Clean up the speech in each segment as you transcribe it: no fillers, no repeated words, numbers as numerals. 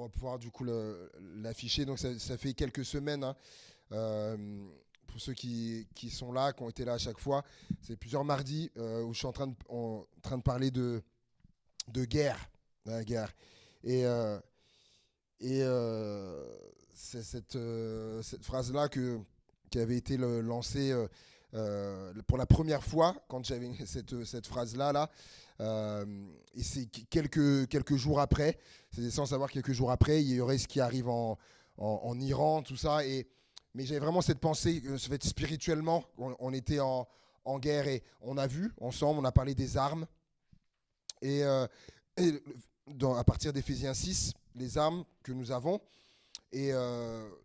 va pouvoir du coup l'afficher. Donc ça fait quelques semaines, hein, pour ceux qui sont là, qui ont été là à chaque fois. C'est plusieurs mardis où je suis en train de parler de guerre. De la guerre. Et, euh, et c'est cette phrase-là qui avait été lancée pour la première fois quand j'avais cette phrase-là. Et c'est quelques jours après, c'est sans savoir quelques jours après, il y aurait ce qui arrive en Iran, tout ça. Mais j'avais vraiment cette pensée, fait, spirituellement, on était en guerre et on a vu ensemble, on a parlé des armes. Et, et à partir d'Éphésiens 6, les armes que nous avons. Et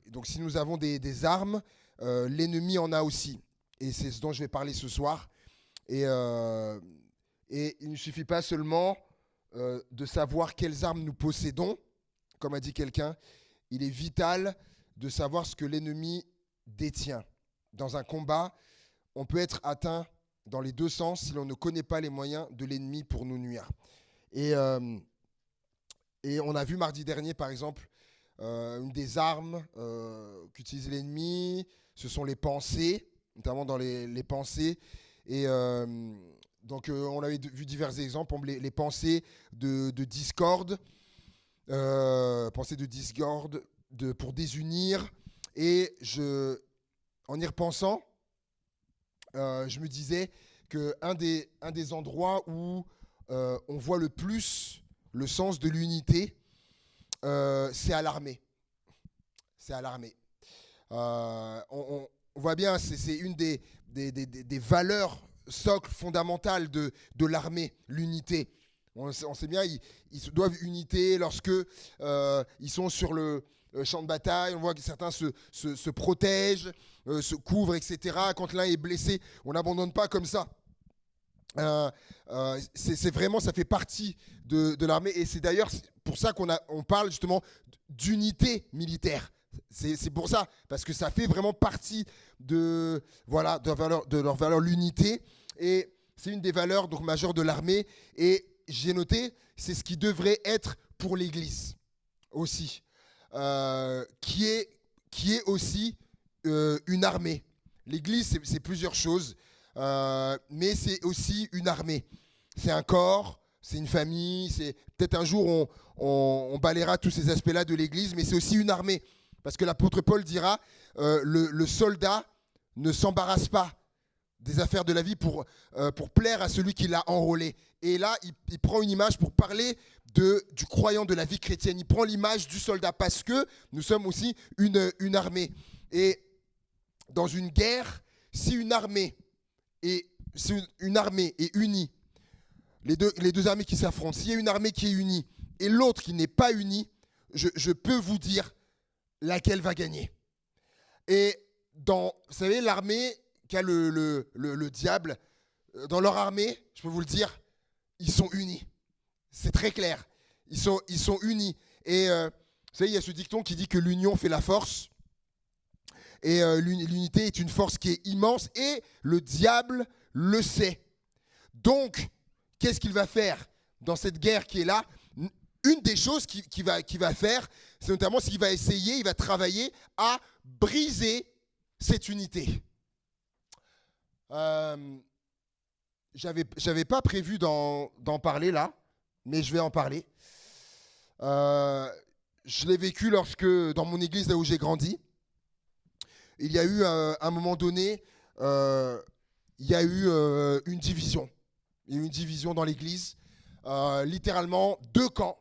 donc si nous avons des armes, l'ennemi en a aussi. Et c'est ce dont je vais parler ce soir. Et il ne suffit pas seulement de savoir quelles armes nous possédons, comme a dit quelqu'un, il est vital de savoir ce que l'ennemi détient. Dans un combat, on peut être atteint dans les deux sens si l'on ne connaît pas les moyens de l'ennemi pour nous nuire. Et on a vu mardi dernier, par exemple, une des armes qu'utilise l'ennemi, ce sont les pensées, notamment dans les pensées. Et donc, on avait vu divers exemples, les pensées de discorde, pour désunir. Et en y repensant, je me disais qu'un des endroits où on voit le plus le sens de l'unité, c'est à l'armée. C'est à l'armée. On voit bien, c'est une des valeurs socles fondamentales de l'armée, l'unité. On sait bien, ils doivent unité lorsque ils sont sur le champ de bataille. On voit que certains se protègent, se couvrent, etc. Quand l'un est blessé, on n'abandonne pas comme ça. C'est vraiment, ça fait partie de l'armée, et c'est d'ailleurs pour ça qu'on parle justement d'unité militaire. C'est pour ça, parce que ça fait vraiment partie de leur valeur, l'unité, et c'est une des valeurs donc majeures de l'armée. Et j'ai noté, c'est ce qui devrait être pour l'Église aussi, qui est aussi une armée. L'Église, c'est plusieurs choses. Mais c'est aussi une armée. C'est un corps, c'est une famille. Peut-être un jour on balayera tous ces aspects-là de l'Église, mais c'est aussi une armée. Parce que l'apôtre Paul dira, le soldat ne s'embarrasse pas des affaires de la vie pour plaire à celui qui l'a enrôlé. Et là, il prend une image pour parler du croyant, de la vie chrétienne. Il prend l'image du soldat parce que nous sommes aussi une armée. Et dans une guerre, si une armée est unie, les deux armées qui s'affrontent, s'il y a une armée qui est unie et l'autre qui n'est pas unie, je peux vous dire laquelle va gagner. Et vous savez, l'armée qu'a le diable, dans leur armée, je peux vous le dire, ils sont unis. C'est très clair. Ils sont unis. Et vous savez, il y a ce dicton qui dit que l'union fait la force. Et l'unité est une force qui est immense, et le diable le sait. Donc, qu'est-ce qu'il va faire dans cette guerre qui est là ? Une des choses qu'il va faire, c'est notamment ce qu'il va essayer, il va travailler à briser cette unité. J'avais pas prévu d'en parler là, mais je vais en parler. Je l'ai vécu dans mon église, là où j'ai grandi, il y a eu un moment donné, il y a eu une division. Il y a eu une division dans l'église, littéralement deux camps.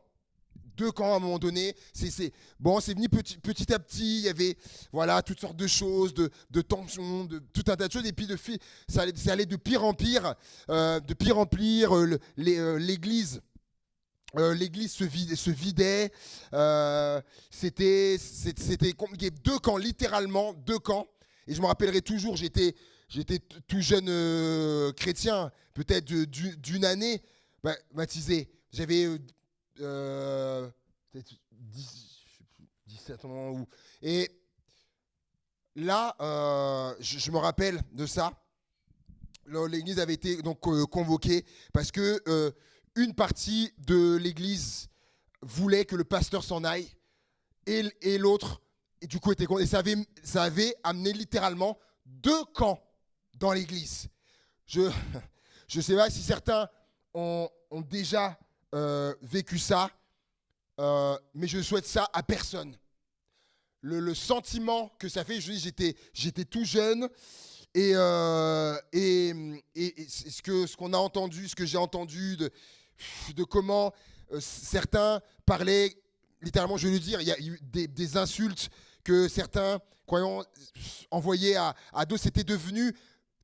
Deux camps à un moment donné. C'est venu petit à petit. Il y avait toutes sortes de choses, de tensions, de tout un tas de choses. Et puis ça allait de pire en pire, l'église. L'église se vidait. C'était compliqué. Deux camps, littéralement deux camps. Et je me rappellerai toujours, j'étais tout jeune chrétien, peut-être d'une année, baptisé. J'avais peut-être 17 ans. Et là, je me rappelle de ça. L'église avait été donc convoquée parce que une partie de l'église voulait que le pasteur s'en aille et l'autre, et du coup, était contre. Et ça avait amené littéralement deux camps dans l'église. Je ne sais pas si certains ont déjà vécu ça, mais je ne souhaite ça à personne. Le sentiment que ça fait, je dis, j'étais tout jeune, et ce qu'on a entendu, ce que j'ai entendu de comment certains parlaient, littéralement, je veux le dire, il y a eu des insultes que certains croyants envoyaient à d'autres, c'était devenu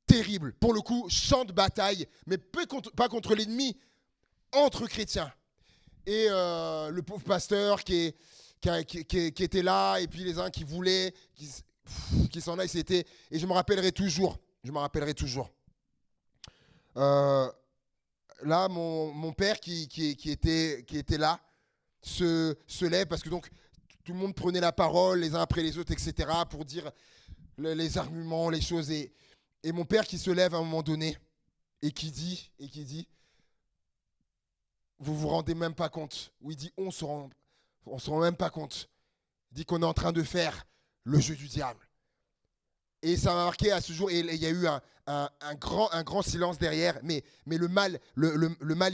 terrible. Pour le coup, champ de bataille, mais pas contre l'ennemi, entre chrétiens. Et le pauvre pasteur qui était là, et puis les uns qui voulaient, qui s'en aillent, c'était... Et je me rappellerai toujours. Là, mon père qui était là se lève, parce que donc tout le monde prenait la parole les uns après les autres, etc., pour dire les arguments, les choses. Et mon père qui se lève à un moment donné et qui dit, vous vous rendez même pas compte. Ou il dit, on se rend même pas compte. Il dit qu'on est en train de faire le jeu du diable. Et ça m'a marqué à ce jour. Et il y a eu un grand silence derrière. Mais le mal,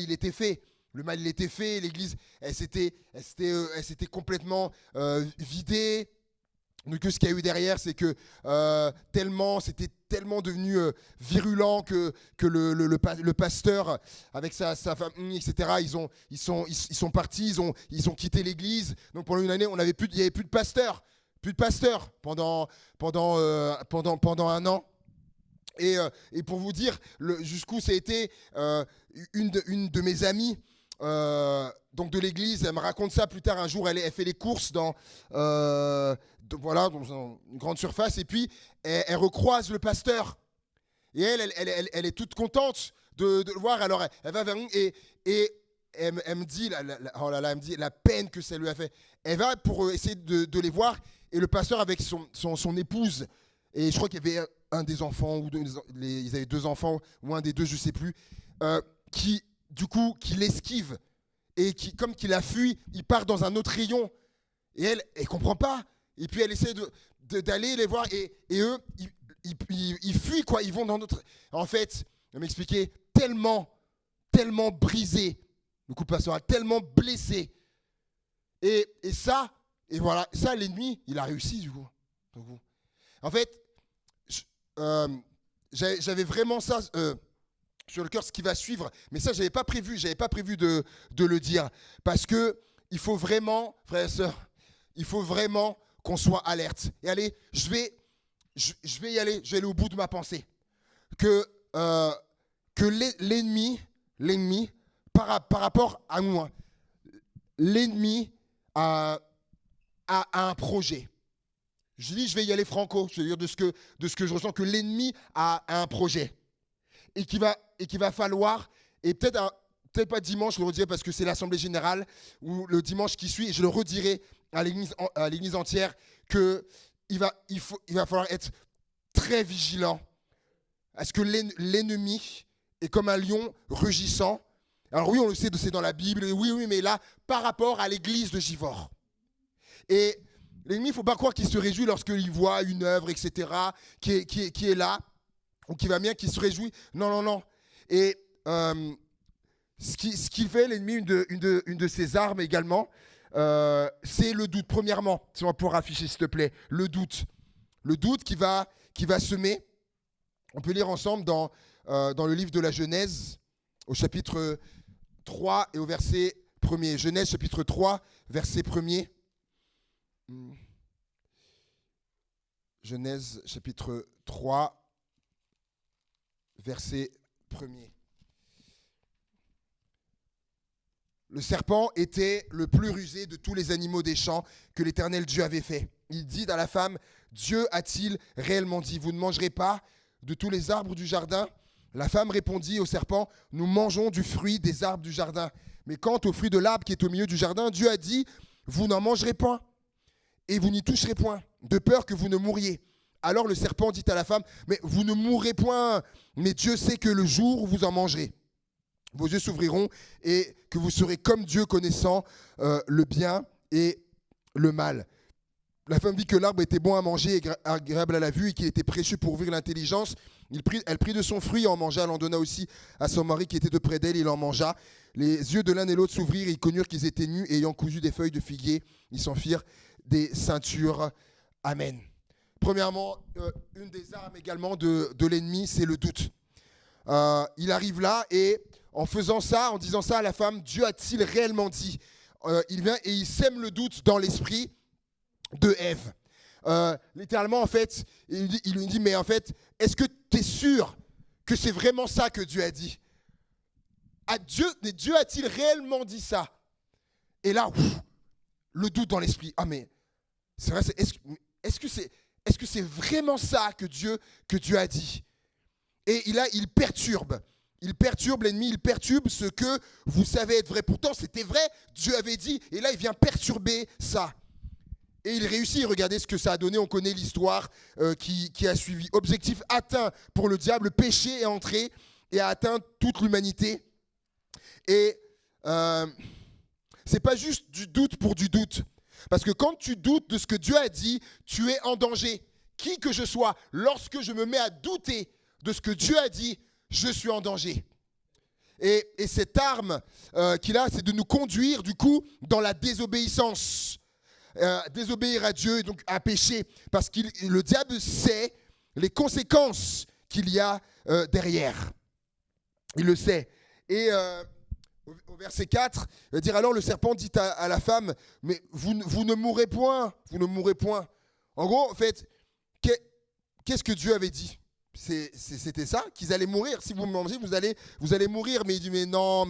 il était fait. Le mal, il était fait. L'église, elle s'était complètement vidée. Donc, ce qu'il y a eu derrière, c'est que c'était tellement devenu virulent que le pasteur, avec sa famille, etc., ils sont partis, ils ont quitté l'église. Donc pendant une année, il n'y avait plus de pasteur, pendant un an. Et pour vous dire jusqu'où ça a été, une de mes amies, donc de l'église, elle me raconte ça plus tard un jour. Elle fait les courses dans une grande surface, et puis elle recroise le pasteur. Et elle est toute contente de le voir. Alors elle va vers lui et elle me dit, oh là là, elle me dit la peine que ça lui a fait. Elle va pour essayer de les voir, et le pasteur avec son épouse, et je crois qu'il y avait un des enfants, ils avaient deux enfants, ou un des deux, je ne sais plus, qui l'esquive, et comme qu'il a fui, il part dans un autre rayon, et elle comprend pas, et puis elle essaie d'aller les voir, et eux, ils fuient, quoi, ils vont dans notre... En fait, elle m'expliquait, tellement brisé, le coup de pasteur a tellement blessé, et ça, et voilà, ça, l'ennemi, il a réussi, du coup. En fait, j'avais vraiment ça sur le cœur, ce qui va suivre, mais ça, j'avais pas prévu de le dire, parce que il faut vraiment, frères et sœurs, il faut vraiment qu'on soit alerte. Et allez, je vais y aller, je vais aller au bout de ma pensée. Que l'ennemi, par rapport à nous, hein, l'ennemi a un projet. Je dis, je vais y aller franco, je veux dire de ce que je ressens, que l'ennemi a un projet. Et qu'il va falloir, et peut-être pas dimanche, je le redirai parce que c'est l'Assemblée Générale, ou le dimanche qui suit, et je le redirai à l'église entière, qu'il va falloir être très vigilant. Parce que l'ennemi est comme un lion rugissant. Alors oui, on le sait, c'est dans la Bible, oui, mais là, par rapport à l'église de Givors. Et l'ennemi, il ne faut pas croire qu'il se réjouit lorsqu'il voit une œuvre, etc., qui est là, ou qui va bien, qu'il se réjouit. Non. Et ce qu'il fait, l'ennemi, une de ses armes également, c'est le doute. Premièrement, si on va pouvoir afficher, s'il te plaît, le doute. Le doute qui va semer. On peut lire ensemble dans le livre de la Genèse, au chapitre 3 et au verset 1er. Genèse, chapitre 3, verset 1er. Genèse, chapitre 3, verset 1er. Le serpent était le plus rusé de tous les animaux des champs que l'Éternel Dieu avait fait. Il dit à la femme, Dieu a-t-il réellement dit, vous ne mangerez pas de tous les arbres du jardin? La femme répondit au serpent, nous mangeons du fruit des arbres du jardin. Mais quant au fruit de l'arbre qui est au milieu du jardin, Dieu a dit, vous n'en mangerez point et vous n'y toucherez point, de peur que vous ne mouriez. Alors le serpent dit à la femme, mais vous ne mourrez point, mais Dieu sait que le jour où vous en mangerez, vos yeux s'ouvriront et que vous serez comme Dieu, connaissant le bien et le mal. La femme vit que l'arbre était bon à manger et agréable à la vue et qu'il était précieux pour ouvrir l'intelligence. Elle prit de son fruit et en mangea. Elle en donna aussi à son mari qui était de près d'elle. Il en mangea. Les yeux de l'un et l'autre s'ouvrirent et ils connurent qu'ils étaient nus. Et ayant cousu des feuilles de figuier, ils s'en firent des ceintures. Amen. Premièrement, une des armes également de l'ennemi, c'est le doute. Il arrive là et en faisant ça, en disant ça à la femme, Dieu a-t-il réellement dit ? Il vient et il sème le doute dans l'esprit de Ève. Littéralement, en fait, il lui dit, mais en fait, est-ce que tu es sûr que c'est vraiment ça que Dieu a dit ? Dieu a-t-il réellement dit ça ? Et là, le doute dans l'esprit. Ah mais, c'est vrai, est-ce que c'est vraiment ça que Dieu a dit ? Et il perturbe l'ennemi, il perturbe ce que vous savez être vrai. Pourtant, c'était vrai, Dieu avait dit, et là, il vient perturber ça. Et il réussit, regardez ce que ça a donné, on connaît l'histoire qui a suivi. Objectif atteint pour le diable, le péché est entré et a atteint toute l'humanité. Et c'est pas juste du doute pour du doute. Parce que quand tu doutes de ce que Dieu a dit, tu es en danger. Qui que je sois, lorsque je me mets à douter de ce que Dieu a dit, je suis en danger. Et cette arme qu'il a, c'est de nous conduire du coup dans la désobéissance. Désobéir à Dieu et donc à pécher. Parce que le diable sait les conséquences qu'il y a derrière. Il le sait. Et au verset 4, il va dire alors le serpent dit à la femme, mais vous ne mourrez point, vous ne mourrez point. En gros, en fait, qu'est-ce que Dieu avait dit ? C'était ça, qu'ils allaient mourir. Si vous mangez, vous allez mourir. Mais il dit, mais non,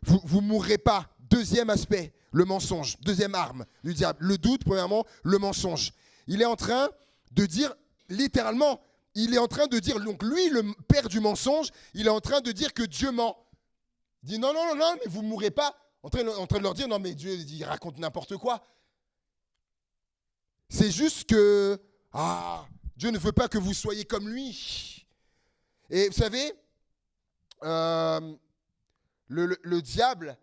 vous ne mourrez pas. Deuxième aspect, le mensonge. Deuxième arme du diable. Le doute, premièrement, le mensonge. Il est en train de dire, littéralement, donc lui, le père du mensonge, il est en train de dire que Dieu ment. Il dit, non, mais vous ne mourrez pas. En train de leur dire, non, mais Dieu, il raconte n'importe quoi. C'est juste que, Dieu ne veut pas que vous soyez comme lui. Et vous savez, le diable,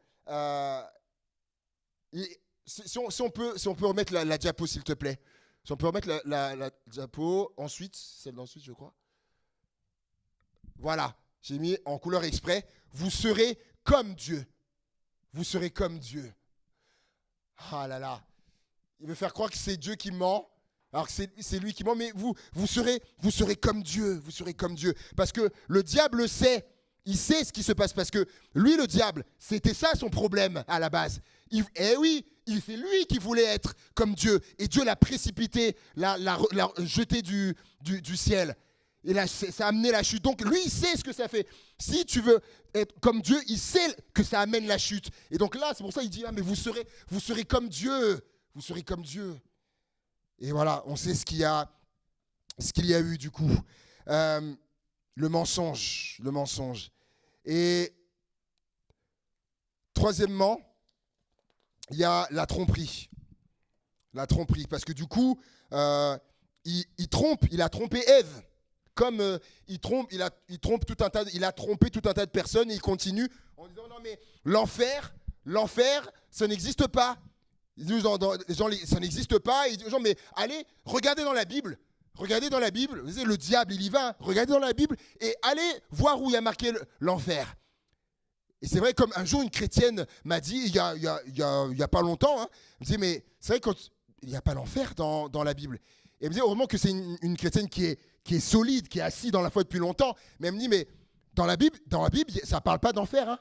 si on peut remettre la diapo, s'il te plaît. Si on peut remettre la diapo, ensuite, celle d'ensuite, je crois. Voilà, j'ai mis en couleur exprès. Vous serez comme Dieu. Vous serez comme Dieu. Ah là là. Il veut faire croire que c'est Dieu qui ment. Alors que c'est lui qui ment, mais vous serez comme Dieu, vous serez comme Dieu. Parce que le diable sait, il sait ce qui se passe. Parce que lui, le diable, c'était ça son problème à la base. C'est lui qui voulait être comme Dieu. Et Dieu l'a précipité, l'a jeté du ciel. Et là, ça a amené la chute. Donc lui, il sait ce que ça fait. Si tu veux être comme Dieu, il sait que ça amène la chute. Et donc là, c'est pour ça qu'il dit, mais vous serez comme Dieu. Vous serez comme Dieu. Et voilà, on sait ce qu'il y a eu du coup. Le mensonge. Et troisièmement, il y a la tromperie. La tromperie, parce que du coup, il a trompé Ève. Comme il a trompé tout un tas de personnes et il continue en disant non mais l'enfer, ça n'existe pas. Ils disent ça n'existe pas. Ils disent aux gens, mais allez, regardez dans la Bible. Regardez dans la Bible. Vous savez, le diable, il y va. Regardez dans la Bible et allez voir où il y a marqué l'enfer. Et c'est vrai, comme un jour, une chrétienne m'a dit, il y a pas longtemps, elle me disait, mais c'est vrai qu'il n'y a pas l'enfer dans la Bible. Et elle me disait, heureusement que c'est une chrétienne qui est solide, qui est assise dans la foi depuis longtemps. Mais elle me dit, mais dans la Bible, ça ne parle pas d'enfer. Hein.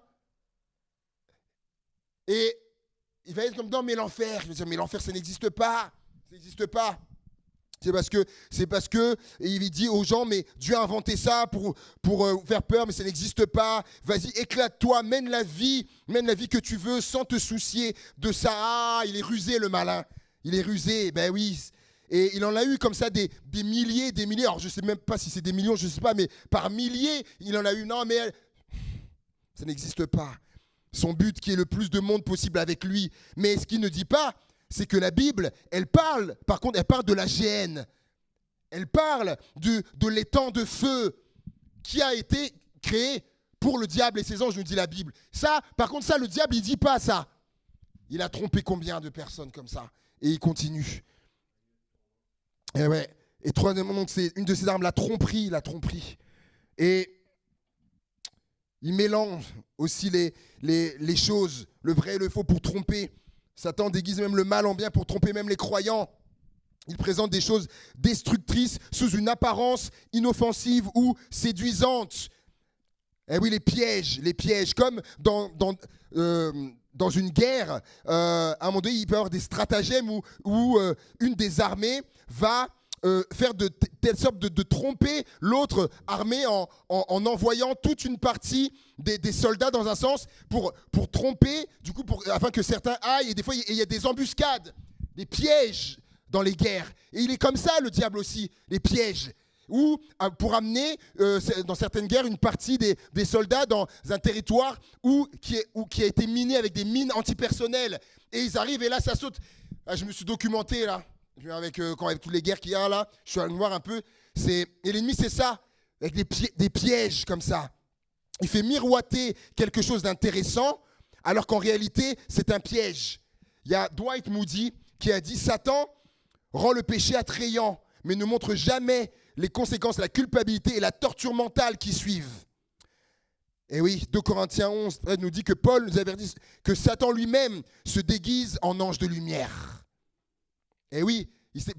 Et il va être comme, non, mais l'enfer. Je vais dire, mais l'enfer, ça n'existe pas. Ça n'existe pas. C'est parce que il dit aux gens, mais Dieu a inventé ça pour faire peur, mais ça n'existe pas. Vas-y, éclate-toi, mène la vie que tu veux sans te soucier de ça. Ah, il est rusé, le malin. Il est rusé, ben oui. Et il en a eu comme ça des milliers. Alors, je ne sais même pas si c'est des millions, je ne sais pas, mais par milliers, il en a eu. Non, mais ça n'existe pas. Son but, qui est le plus de monde possible avec lui. Mais ce qu'il ne dit pas, c'est que la Bible, elle parle de la géhenne. Elle parle de l'étang de feu qui a été créé pour le diable et ses anges, nous dit la Bible. Ça, par contre, ça, le diable, il ne dit pas ça. Il a trompé combien de personnes comme ça ? Et il continue. Et ouais. Et troisièmement, donc, c'est une de ces armes, la tromperie, la tromperie. Et il mélange aussi les choses, le vrai et le faux pour tromper. Satan déguise même le mal en bien pour tromper même les croyants. Il présente des choses destructrices sous une apparence inoffensive ou séduisante. Eh oui, les pièges, comme dans une guerre, à un moment donné, il peut y avoir des stratagèmes où une des armées va faire de telle sorte de tromper l'autre armée en envoyant toute une partie des soldats dans un sens pour tromper, du coup, afin que certains aillent. Et des fois, il y a des embuscades, des pièges dans les guerres. Et il est comme ça, le diable aussi, les pièges. Ou pour amener, dans certaines guerres, une partie des soldats dans un territoire qui a été miné avec des mines antipersonnelles. Et ils arrivent et là, ça saute. Ah, je me suis documenté là, avec toutes les guerres qu'il y a là. Je suis allé voir un peu. Et l'ennemi, c'est ça, avec des pièges comme ça. Il fait miroiter quelque chose d'intéressant, alors qu'en réalité, c'est un piège. Il y a Dwight Moody qui a dit « Satan rend le péché attrayant, mais ne montre jamais les conséquences, la culpabilité et la torture mentale qui suivent. » Et oui, 2 Corinthiens 11 nous dit que Paul nous avait dit que Satan lui-même se déguise en ange de lumière. Et oui,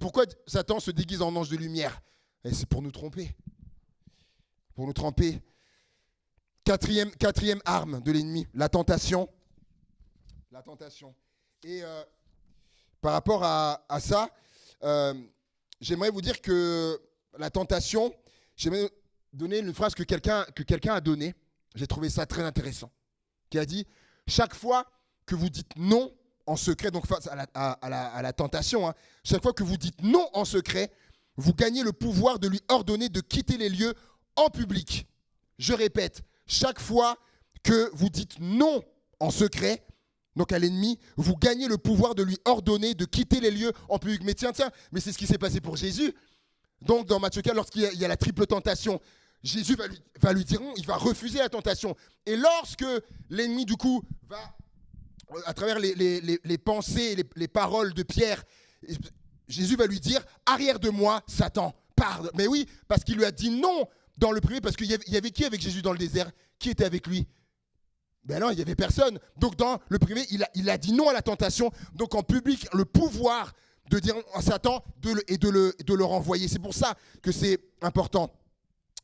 pourquoi Satan se déguise en ange de lumière? Et c'est pour nous tromper. Pour nous tromper. Quatrième arme de l'ennemi, la tentation. La tentation. Et par rapport à ça, j'aimerais vous dire que la tentation, j'aimerais donner une phrase que quelqu'un a donnée. J'ai trouvé ça très intéressant. Qui a dit, chaque fois que vous dites non en secret, donc face à la tentation, hein, chaque fois que vous dites non en secret, vous gagnez le pouvoir de lui ordonner de quitter les lieux en public. Je répète, chaque fois que vous dites non en secret, donc à l'ennemi, vous gagnez le pouvoir de lui ordonner de quitter les lieux en public. Mais tiens, mais c'est ce qui s'est passé pour Jésus. Donc dans Matthieu 4, lorsqu'il y a la triple tentation, Jésus va lui dire non, il va refuser la tentation. Et lorsque l'ennemi, du coup, va, à travers les pensées, les paroles de Pierre, Jésus va lui dire « Arrière de moi, Satan, pardon ». Mais oui, parce qu'il lui a dit non dans le privé, parce qu'il y avait qui avec Jésus dans le désert? Qui était avec lui? Ben non, il n'y avait personne. Donc dans le privé, il a dit non à la tentation. Donc en public, le pouvoir de dire à Satan de le renvoyer. C'est pour ça que c'est important.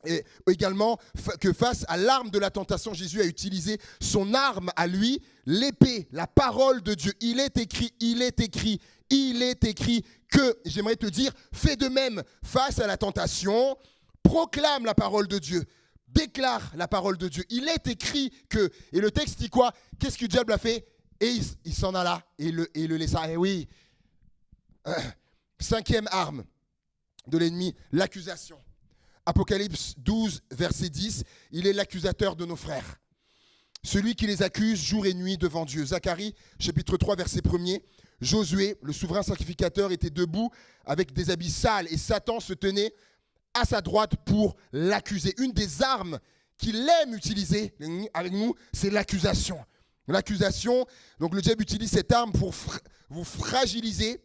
Et également que face à l'arme de la tentation, Jésus a utilisé son arme à lui, l'épée, la parole de Dieu. Il est écrit que, j'aimerais te dire, fais de même face à la tentation, proclame la parole de Dieu, déclare la parole de Dieu. Il est écrit que, et le texte dit quoi? Qu'est-ce que le diable a fait? Et il s'en alla et le laissa. Et oui, 5e arme de l'ennemi, l'accusation. Apocalypse 12, verset 10, il est l'accusateur de nos frères. Celui qui les accuse jour et nuit devant Dieu. Zacharie, chapitre 3, verset 1er, Josué, le souverain sacrificateur, était debout avec des habits sales et Satan se tenait à sa droite pour l'accuser. Une des armes qu'il aime utiliser avec nous, c'est l'accusation. L'accusation, donc le diable utilise cette arme pour vous fragiliser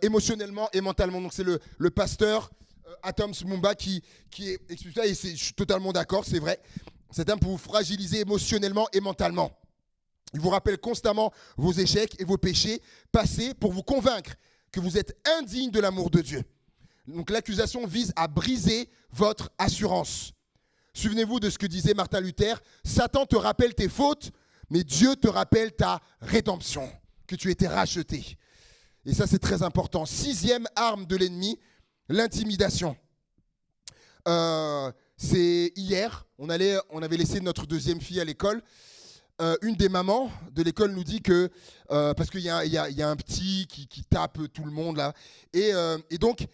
émotionnellement et mentalement. Donc c'est le pasteur Atom Mumba qui explique ça, et je suis totalement d'accord, c'est vrai. Cette arme pour vous fragiliser émotionnellement et mentalement. Il vous rappelle constamment vos échecs et vos péchés passés pour vous convaincre que vous êtes indigne de l'amour de Dieu. Donc l'accusation vise à briser votre assurance. Souvenez-vous de ce que disait Martin Luther, Satan te rappelle tes fautes, mais Dieu te rappelle ta rédemption, que tu étais racheté. Et ça, c'est très important. 6e arme de l'ennemi, l'intimidation. C'est hier, on avait laissé notre 2e fille à l'école. Une des mamans de l'école nous dit que, parce qu'il y a un petit qui tape tout le monde là, et donc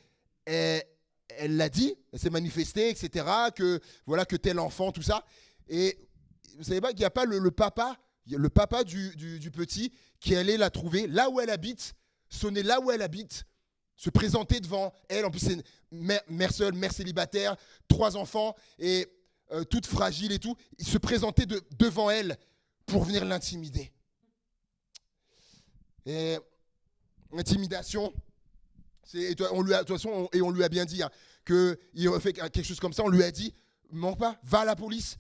elle l'a dit, elle s'est manifestée, etc., que voilà, que tel enfant, tout ça. Et vous savez pas qu'il n'y a pas le papa du petit qui allait la trouver là où elle habite, sonner là où elle habite, se présenter devant elle. En plus, c'est une mère seule, mère célibataire, 3 enfants, et toute fragile et tout. Il se présentait devant elle pour venir l'intimider. Et l'intimidation, De toute façon, on lui a bien dit qu'il fait quelque chose comme ça. On lui a dit, mens pas, va à la police.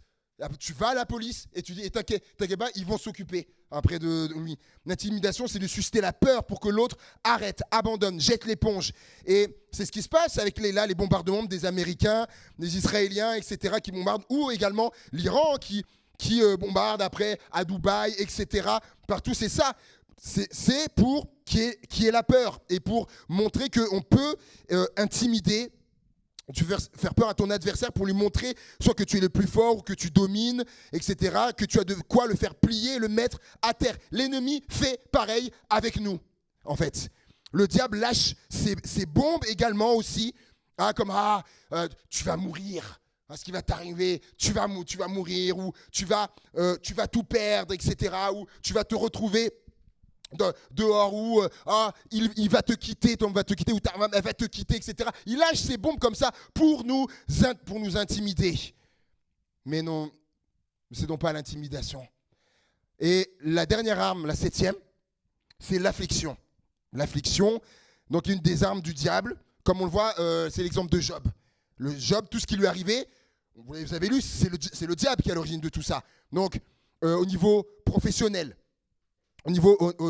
Tu vas à la police et tu dis, et t'inquiète pas, ils vont s'occuper après de lui. L'intimidation, c'est de susciter la peur pour que l'autre arrête, abandonne, jette l'éponge. Et c'est ce qui se passe avec les bombardements des Américains, des Israéliens, etc., qui bombardent, ou également l'Iran qui bombarde après à Dubaï, etc. Partout, c'est ça. C'est pour qu'il y ait la peur et pour montrer qu'on peut intimider. Tu veux faire peur à ton adversaire pour lui montrer soit que tu es le plus fort ou que tu domines, etc., que tu as de quoi le faire plier, le mettre à terre. L'ennemi fait pareil avec nous, en fait. Le diable lâche ses bombes également aussi, comme tu vas mourir, ce qui va t'arriver, tu vas mourir, ou tu vas tout perdre, etc., ou tu vas te retrouver dehors où il va te quitter, ton va te quitter, ou ta femme elle va te quitter, etc. Il lâche ses bombes comme ça pour nous intimider. Mais non, c'est donc pas l'intimidation. Et la dernière arme, la 7e, c'est l'affliction. L'affliction, donc une des armes du diable, comme on le voit, c'est l'exemple de Job. Le Job, tout ce qui lui est arrivé, vous avez lu, c'est le diable qui est à l'origine de tout ça. Donc, au niveau professionnel, au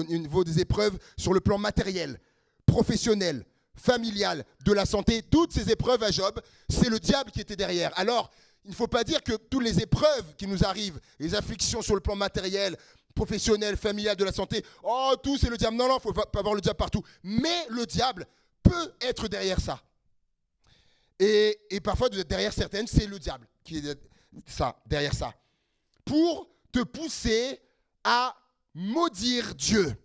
niveau des épreuves sur le plan matériel, professionnel, familial, de la santé, toutes ces épreuves à Job, c'est le diable qui était derrière. Alors, il ne faut pas dire que toutes les épreuves qui nous arrivent, les afflictions sur le plan matériel, professionnel, familial, de la santé, tout c'est le diable. Non, il ne faut pas avoir le diable partout. Mais le diable peut être derrière ça. Et parfois, derrière certaines, c'est le diable qui est derrière ça. Pour te pousser à maudire Dieu.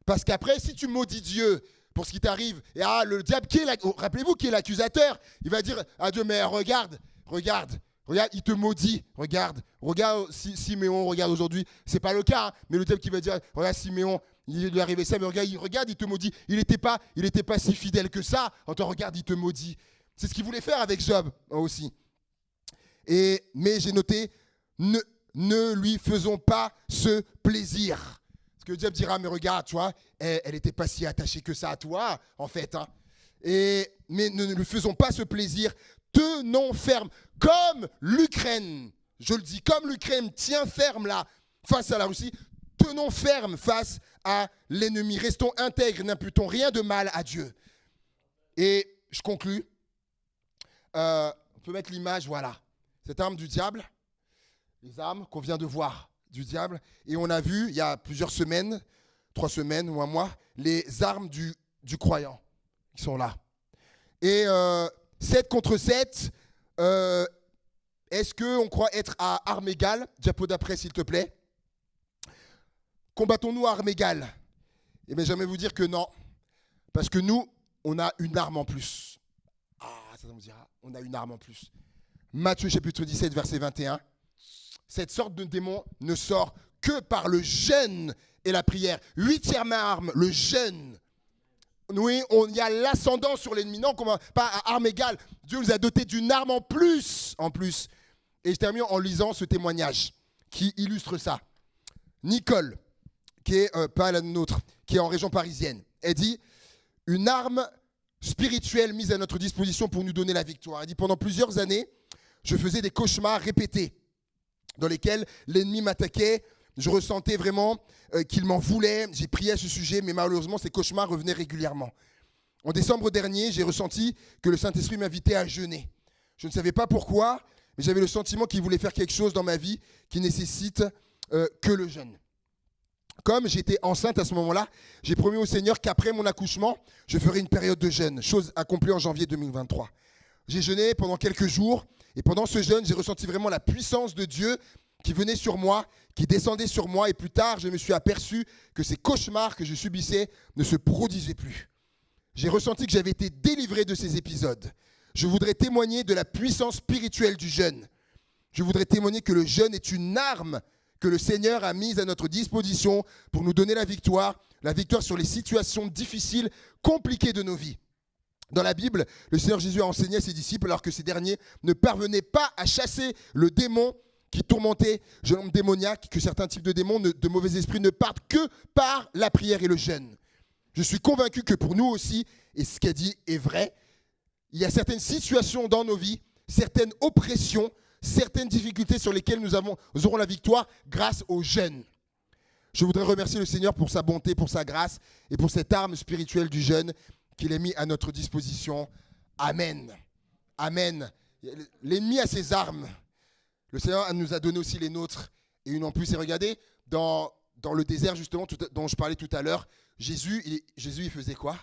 Parce qu'après, si tu maudis Dieu pour ce qui t'arrive, et le diable, rappelez-vous qui est l'accusateur, il va dire à Dieu, mais regarde, il te maudit, regarde Siméon, regarde aujourd'hui, c'est pas le cas, mais le diable qui va dire, regarde Siméon, il lui est arrivé ça, mais regarde, il te maudit, il n'était pas si fidèle que ça, regarde, il te maudit. C'est ce qu'il voulait faire avec Job aussi. Mais j'ai noté, ne lui faisons pas ce plaisir. Parce que le diable dira, mais regarde, tu vois, elle n'était pas si attachée que ça à toi, en fait. Mais ne lui faisons pas ce plaisir. Tenons ferme, comme l'Ukraine, je le dis, comme l'Ukraine tient ferme là, face à la Russie, tenons ferme face à l'ennemi. Restons intègres, n'imputons rien de mal à Dieu. Et je conclus. On peut mettre l'image, voilà. Cette arme du diable, les armes qu'on vient de voir du diable. Et on a vu, il y a plusieurs semaines, 3 semaines ou un mois, les armes du croyant qui sont là. Et 7 contre 7, est-ce qu'on croit être à armes égales? Diapo d'après, s'il te plaît. Combattons-nous à armes égales? Eh bien, j'aimerais vous dire que non. Parce que nous, on a une arme en plus. Ça me dira, on a une arme en plus. Matthieu chapitre 17, verset 21. Cette sorte de démon ne sort que par le jeûne et la prière. 8e arme, le jeûne. Oui, il y a l'ascendant sur l'ennemi. Non, pas à arme égale. Dieu nous a doté d'une arme en plus. Et je termine en lisant ce témoignage qui illustre ça. Nicole, qui est pas la nôtre, qui est en région parisienne, elle dit une arme spirituelle mise à notre disposition pour nous donner la victoire. Elle dit pendant plusieurs années, je faisais des cauchemars répétés dans lesquels l'ennemi m'attaquait. Je ressentais vraiment qu'il m'en voulait. J'ai prié à ce sujet, mais malheureusement, ces cauchemars revenaient régulièrement. En décembre dernier, j'ai ressenti que le Saint-Esprit m'invitait à jeûner. Je ne savais pas pourquoi, mais j'avais le sentiment qu'il voulait faire quelque chose dans ma vie qui nécessite que le jeûne. Comme j'étais enceinte à ce moment-là, j'ai promis au Seigneur qu'après mon accouchement, je ferai une période de jeûne, chose accomplie en janvier 2023. J'ai jeûné pendant quelques jours, et pendant ce jeûne, j'ai ressenti vraiment la puissance de Dieu qui venait sur moi, qui descendait sur moi, et plus tard, je me suis aperçu que ces cauchemars que je subissais ne se produisaient plus. J'ai ressenti que j'avais été délivré de ces épisodes. Je voudrais témoigner de la puissance spirituelle du jeûne. Je voudrais témoigner que le jeûne est une arme que le Seigneur a mise à notre disposition pour nous donner la victoire sur les situations difficiles, compliquées de nos vies. Dans la Bible, le Seigneur Jésus a enseigné à ses disciples alors que ces derniers ne parvenaient pas à chasser le démon qui tourmentait, jeune homme démoniaque, que certains types de démons, de mauvais esprits ne partent que par la prière et le jeûne. Je suis convaincu que pour nous aussi, et ce qu'elle dit est vrai, il y a certaines situations dans nos vies, certaines oppressions, certaines difficultés sur lesquelles nous aurons la victoire grâce au jeûne. Je voudrais remercier le Seigneur pour sa bonté, pour sa grâce et pour cette arme spirituelle du jeûne qu'il a mis à notre disposition. Amen. Amen. L'ennemi a ses armes. Le Seigneur nous a donné aussi les nôtres et une en plus. Et regardez, dans le désert justement dont je parlais tout à l'heure, Jésus, il faisait quoi?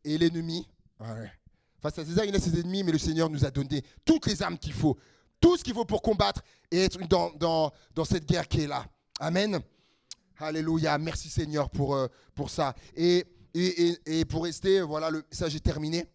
Et l'ennemi, face à César, il a ses ennemis, mais le Seigneur nous a donné toutes les armes qu'il faut, tout ce qu'il faut pour combattre et être dans cette guerre qui est là. Amen. Alléluia. Merci Seigneur pour ça. Et pour rester, voilà, ça j'ai terminé.